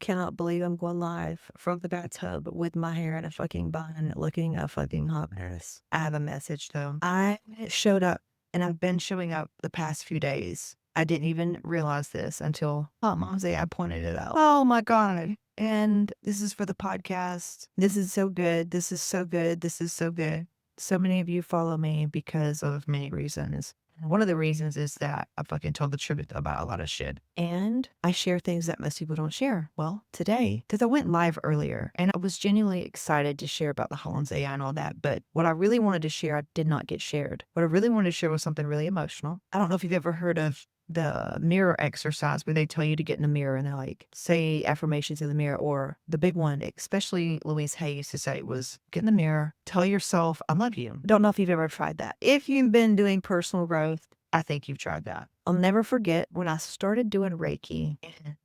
cannot believe I'm going live from the bathtub with my hair in a fucking bun looking a fucking hot mess. I have a message though. I showed up and I've been showing up the past few days. I didn't even realize this until Hotmomz I pointed it out. Oh my God. And this is for the podcast. This is so good. This is so good. This is so good. So many of you follow me because of many reasons. One of the reasons is that I fucking told the truth about a lot of shit. And I share things that most people don't share. Well, today, because I went live earlier and I was genuinely excited to share about the Hormone AI and all that. But what I really wanted to share, I did not get shared. What I really wanted to share was something really emotional. I don't know if you've ever heard of the mirror exercise where they tell you to get in the mirror and they're like, say affirmations in the mirror, or the big one, especially Louise Hay used to say, was get in the mirror, tell yourself, I love you. Don't know if you've ever tried that. If you've been doing personal growth, I think you've tried that. I'll never forget when I started doing Reiki in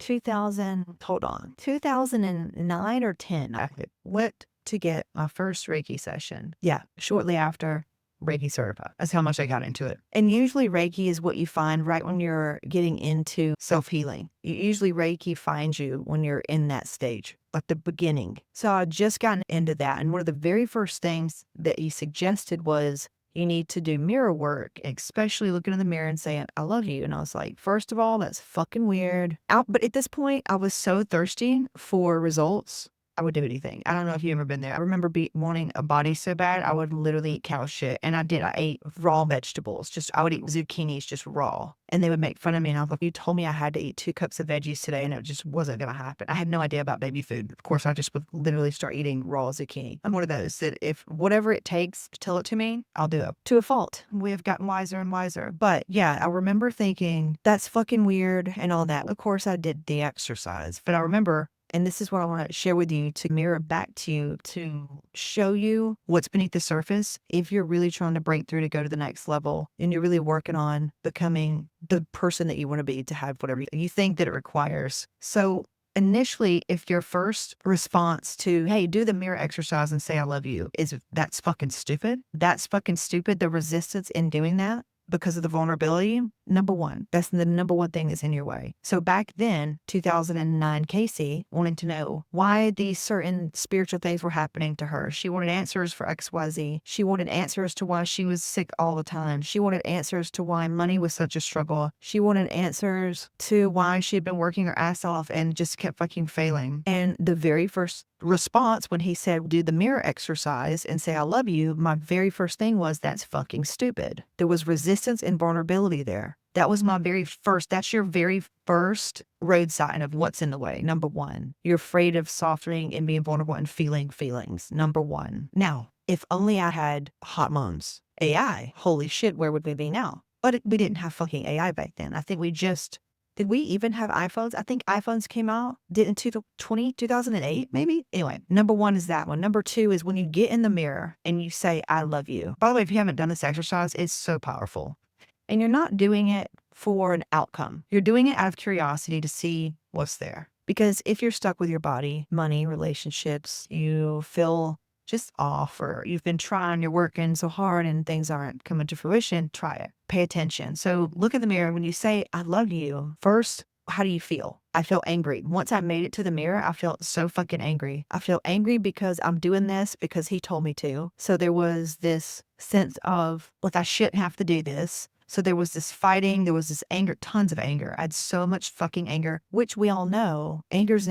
2009 or 10. I went to get my first Reiki session. Yeah, shortly after Reiki certified. That's how much I got into it. And usually Reiki is what you find right when you're getting into self-healing. Usually Reiki finds you when you're in that stage, like the beginning. So I just gotten into that. And one of the very first things that he suggested was you need to do mirror work, especially looking in the mirror and saying, I love you. And I was like, first of all, that's fucking weird. But at this point, I was so thirsty for results. I would do anything. I don't know if you've ever been there. I remember wanting a body so bad, I would literally eat cow shit. And I did. I ate raw vegetables. I would eat zucchinis just raw. And they would make fun of me. And I was like, you told me I had to eat 2 cups of veggies today, and it just wasn't going to happen. I had no idea about baby food. Of course, I just would literally start eating raw zucchini. I'm one of those that if whatever it takes to tell it to me, I'll do it. To a fault. We have gotten wiser and wiser. But yeah, I remember thinking, that's fucking weird and all that. Of course, I did the exercise. But I remember, and this is what I want to share with you to mirror back to you, to show you what's beneath the surface. If you're really trying to break through to go to the next level and you're really working on becoming the person that you want to be, to have whatever you think that it requires. So initially, if your first response to, hey, do the mirror exercise and say, I love you, is that's fucking stupid. That's fucking stupid. The resistance in doing that because of the vulnerability, number one, that's the number one thing that's in your way. So back then, 2009, Casey wanted to know why these certain spiritual things were happening to her. She wanted answers for XYZ. She wanted answers to why she was sick all the time. She wanted answers to why money was such a struggle. She wanted answers to why she had been working her ass off and just kept fucking failing. And the very first response when he said, do the mirror exercise and say, I love you, my very first thing was, that's fucking stupid. There was resistance and vulnerability there. That was my very first, that's your very first road sign of what's in the way. Number one, you're afraid of softening and being vulnerable and feeling feelings. Number one. Now, if only I had Hotmomz AI, holy shit, where would we be now? But we didn't have fucking AI back then. I think did we even have iPhones? I think iPhones came out, in 2008, maybe? Anyway, number one is that one. Number two is when you get in the mirror and you say, I love you. By the way, if you haven't done this exercise, it's so powerful. And you're not doing it for an outcome. You're doing it out of curiosity to see what's there. Because if you're stuck with your body, money, relationships, you feel just off, or you've been trying, you're working so hard and things aren't coming to fruition, try it. Pay attention. So look in the mirror. When you say, I love you, first, how do you feel? I feel angry. Once I made it to the mirror, I felt so fucking angry. I feel angry because I'm doing this because he told me to. So there was this sense of, like, I shouldn't have to do this. So there was this fighting, there was this anger, tons of anger. I had so much fucking anger, which we all know, anger's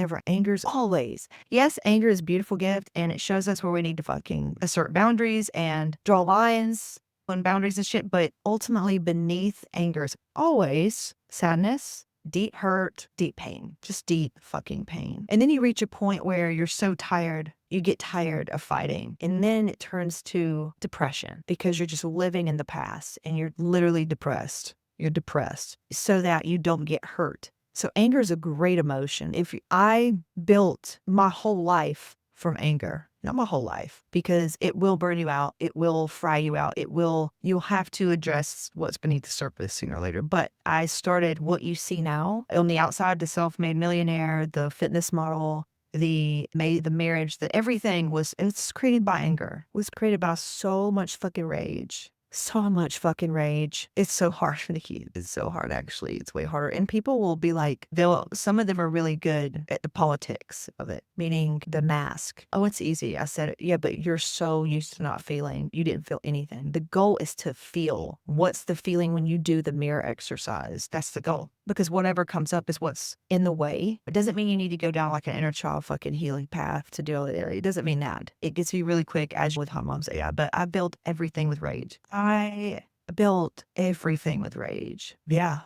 always. Yes, anger is a beautiful gift and it shows us where we need to fucking assert boundaries and draw lines on boundaries and shit. But ultimately beneath anger is always sadness, deep hurt, deep pain, just deep fucking pain. And then you reach a point where you're so tired, you get tired of fighting. And then it turns to depression because you're just living in the past and you're literally depressed. You're depressed so that you don't get hurt. So anger is a great emotion. I built my whole life from anger. Not my whole life, because it will burn you out. It will fry you out. You'll have to address what's beneath the surface sooner or later. But I started what you see now on the outside, the self-made millionaire, the fitness model, the marriage, that everything it's created by anger. It was created by so much fucking rage. so much fucking rage. It's so hard for the kids. It's so hard, actually. It's way harder. And people will be like, some of them are really good at the politics of it, meaning the mask. Oh, it's easy. I said it. Yeah, but you're so used to not feeling. You didn't feel anything. The goal is to feel. What's the feeling when you do the mirror exercise? That's the goal. Because whatever comes up is what's in the way. It doesn't mean you need to go down like an inner child fucking healing path to deal with it. It doesn't mean that. It gets you really quick as with Hotmomz AI, but I built everything with rage. I built everything with rage. Yeah.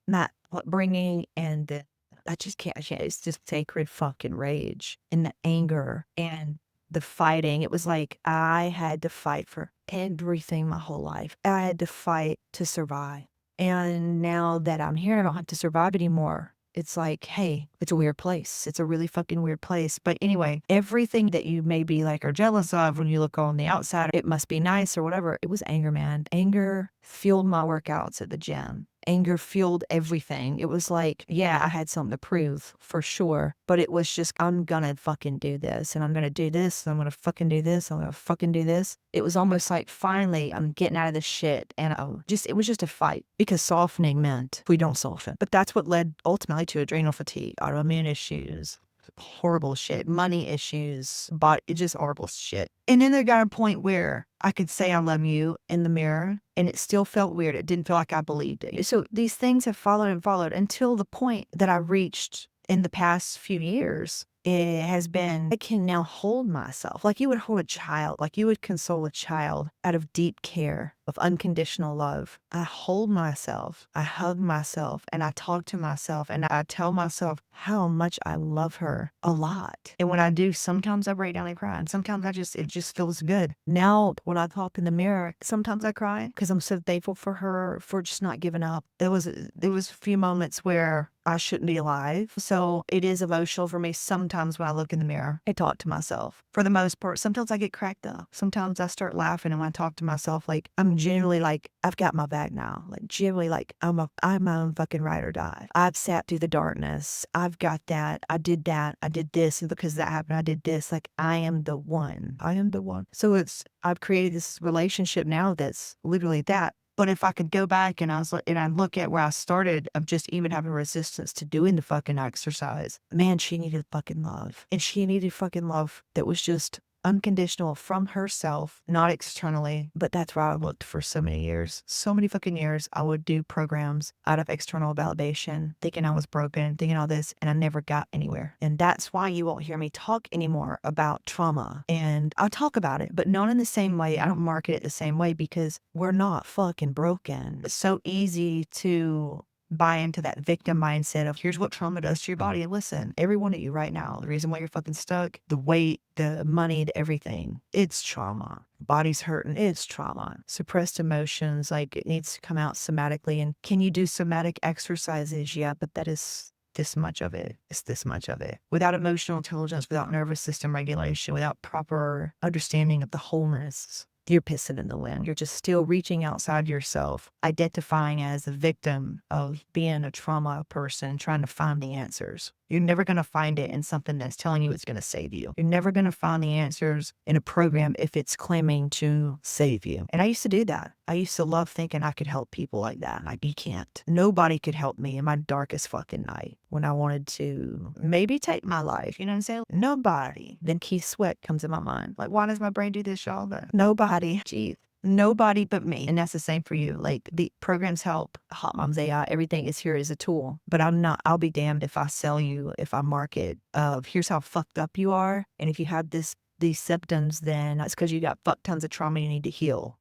Not bringing and the, I just can't, it's just sacred fucking rage and the anger and the fighting. It was like I had to fight for everything my whole life. I had to fight to survive. And now that I'm here, I don't have to survive anymore. It's like, hey, it's a weird place. It's a really fucking weird place. But anyway, everything that you maybe like are jealous of when you look on the outside, it must be nice or whatever. It was anger, man. Anger fueled my workouts at the gym. Anger fueled everything. It was like, yeah, I had something to prove for sure, but it was just, I'm gonna fucking do this and I'm gonna do this. And I'm gonna fucking do this. I'm gonna fucking do this. It was almost like finally I'm getting out of this shit. And it was just a fight because softening meant we don't soften. But that's what led ultimately to adrenal fatigue, autoimmune issues, horrible shit, money issues, but it's just horrible shit. And then there got a point where I could say I love you in the mirror and it still felt weird. It didn't feel like I believed it. So these things have followed and followed until the point that I reached in the past few years. It has been, I can now hold myself like you would hold a child, like you would console a child out of deep care, of unconditional love. I hold myself, I hug myself, and I talk to myself, and I tell myself how much I love her a lot. And when I do, sometimes I break down and cry, and sometimes it just feels good. Now, when I talk in the mirror, sometimes I cry because I'm so thankful for her for just not giving up. There was a few moments where I shouldn't be alive. So it is emotional for me sometimes when I look in the mirror. I talk to myself. For the most part, sometimes I get cracked up. Sometimes I start laughing and when I talk to myself, like I'm genuinely like, I've got my back now. Like genuinely like I'm my own fucking ride or die. I've sat through the darkness. I've got that. I did this. And because that happened, I did this. Like I am the one. I am the one. So I've created this relationship now that's literally that. But if I could go back and I look at where I started of just even having resistance to doing the fucking exercise, man, she needed fucking love. And she needed fucking love that was just unconditional from herself, not externally. But that's where I looked for so many years. So many fucking years. I would do programs out of external validation, thinking I was broken, thinking all this, and I never got anywhere. And that's why you won't hear me talk anymore about trauma. And I'll talk about it, but not in the same way. I don't market it the same way because we're not fucking broken. It's so easy to buy into that victim mindset of here's what trauma does to your body. And listen, every one of you right now, the reason why you're fucking stuck, the weight, the money, the everything, it's trauma. Body's hurting, it's trauma. Suppressed emotions, like it needs to come out somatically. And can you do somatic exercises? Yeah, but that is this much of it. It's this much of it. Without emotional intelligence, without nervous system regulation, without proper understanding of the wholeness, you're pissing in the wind. You're just still reaching outside yourself, identifying as a victim of being a trauma person, trying to find the answers. You're never going to find it in something that's telling you it's going to save you. You're never going to find the answers in a program if it's claiming to save you. And I used to do that. I used to love thinking I could help people like that. Like, you can't. Nobody could help me in my darkest fucking night when I wanted to maybe take my life. You know what I'm saying? Nobody. Then Keith Sweat comes in my mind. Like, why does my brain do this, y'all? Nobody. Jeez. Nobody but me. And that's the same for you. Like the programs help, Hotmomz AI, everything is here as a tool. But I'll be damned if I sell you, if I market of here's how fucked up you are. And if you have these symptoms, then that's because you got fuck tons of trauma you need to heal.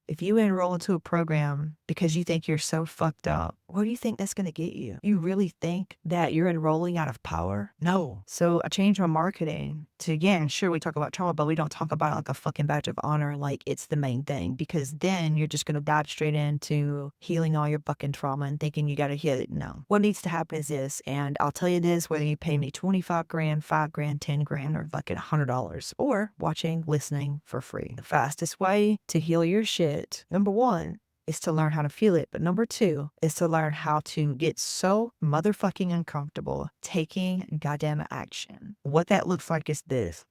If you enroll into a program because you think you're so fucked up, what do you think that's going to get you? You really think that you're enrolling out of power? No. So I changed my marketing to, again, sure, we talk about trauma, but we don't talk about it like a fucking badge of honor, like it's the main thing, because then you're just going to dive straight into healing all your fucking trauma and thinking you got to heal it. No. What needs to happen is this, and I'll tell you this, whether you pay me 25 grand, 5 grand, 10 grand, or fucking $100, or watching, listening for free. The fastest way to heal your shit, number one, is to learn how to feel it. But number two is to learn how to get so motherfucking uncomfortable taking goddamn action. What that looks like is this.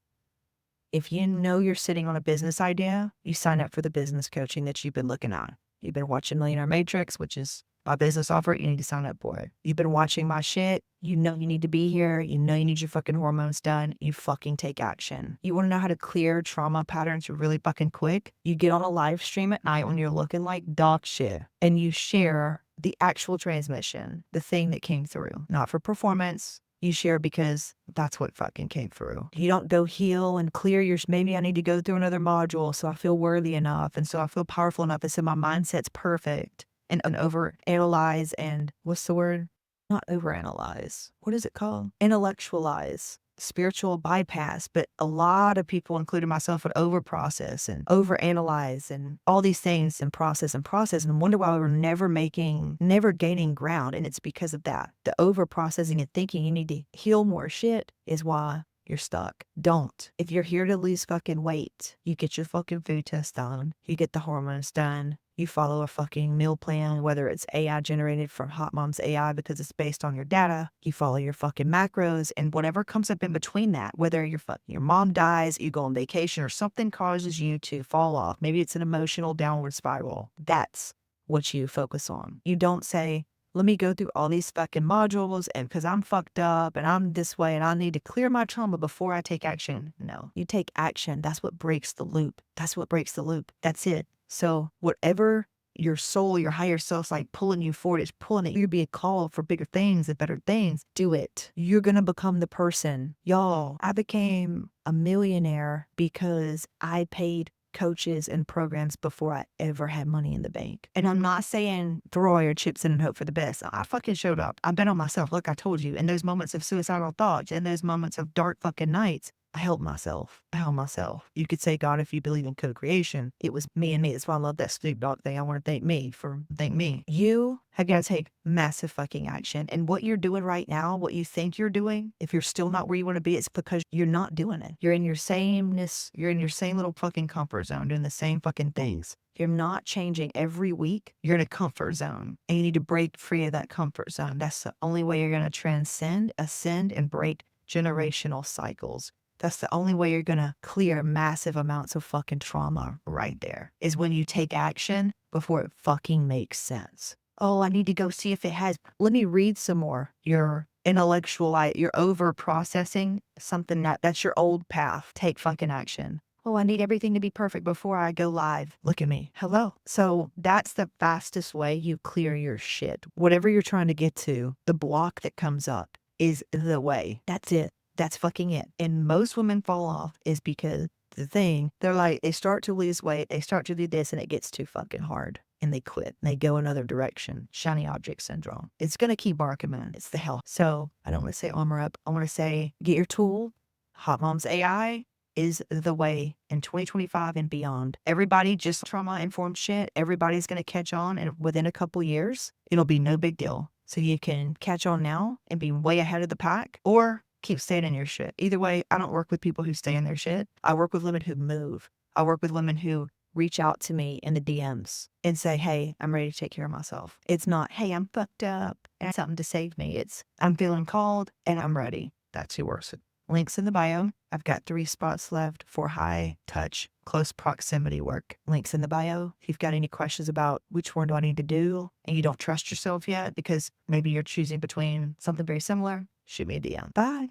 If you know you're sitting on a business idea, you sign up for the business coaching that you've been looking at. You've been watching Millionaire Matrix, which is my business offer. You need to sign up for it. You've been watching my shit. You know you need to be here. You know you need your fucking hormones done. You fucking take action. You want to know how to clear trauma patterns really fucking quick? You get on a live stream at night when you're looking like dog shit and you share the actual transmission, the thing that came through, not for performance. You share because that's what fucking came through. You don't go heal and clear your, maybe I need to go through another module so I feel worthy enough and so I feel powerful enough and so my mindset's perfect and overanalyze and what's the word? Not overanalyze. What is it called? Intellectualize. Spiritual bypass, but a lot of people, including myself, would overprocess and overanalyze and all these things and process and wonder why we're never gaining ground. And it's because of that. The overprocessing and thinking you need to heal more shit is why you're stuck. Don't. If you're here to lose fucking weight, you get your fucking food test done, you get the hormones done, you follow a fucking meal plan, whether it's AI generated from Hotmomz AI because it's based on your data. You follow your fucking macros and whatever comes up in between that, whether your mom dies, you go on vacation or something causes you to fall off. Maybe it's an emotional downward spiral. That's what you focus on. You don't say, let me go through all these fucking modules and because I'm fucked up and I'm this way and I need to clear my trauma before I take action. No, you take action. That's what breaks the loop. That's what breaks the loop. That's it. So whatever your soul, your higher self's like pulling you forward, it's pulling it. You're being called for bigger things and better things. Do it. You're going to become the person. Y'all, I became a millionaire because I paid coaches and programs before I ever had money in the bank. And I'm not saying throw all your chips in and hope for the best. I fucking showed up. I bet on myself. Look, I told you, in those moments of suicidal thoughts, in those moments of dark fucking nights, I helped myself. I helped myself. You could say, God, if you believe in co-creation, it was me and me. That's why I love that Snoop Dogg thing. I want to thank me. You have got to take massive fucking action. And what you're doing right now, what you think you're doing, if you're still not where you want to be, it's because you're not doing it. You're in your sameness. You're in your same little fucking comfort zone, doing the same fucking things. You're not changing every week. You're in a comfort zone and you need to break free of that comfort zone. That's the only way you're going to transcend, ascend, and break generational cycles. That's the only way you're going to clear massive amounts of fucking trauma right there, is when you take action before it fucking makes sense. Oh, I need to go see if it has. Let me read some more. You're over processing something that's your old path. Take fucking action. Oh, I need everything to be perfect before I go live. Look at me. Hello. So that's the fastest way you clear your shit. Whatever you're trying to get to, the block that comes up is the way. That's it. That's fucking it. And most women fall off is because they're like, they start to lose weight, they start to do this, and it gets too fucking hard. And they quit. And they go another direction. Shiny object syndrome. It's going to keep barking, man. It's the hell. So I don't want to say armor up. I want to say get your tool. Hotmomz AI is the way in 2025 and beyond. Everybody just trauma-informed shit. Everybody's going to catch on, and within a couple years, it'll be no big deal. So you can catch on now and be way ahead of the pack, or keep staying in your shit. Either way, I don't work with people who stay in their shit. I work with women who move. I work with women who reach out to me in the DMs and say, hey, I'm ready to take care of myself. It's not, hey, I'm fucked up and something to save me. It's, I'm feeling called and I'm ready. That's who works it. Links in the bio. I've got 3 spots left for high touch, close proximity work. Links in the bio. If you've got any questions about which one do I need to do and you don't trust yourself yet because maybe you're choosing between something very similar, shoot me a DM. Bye.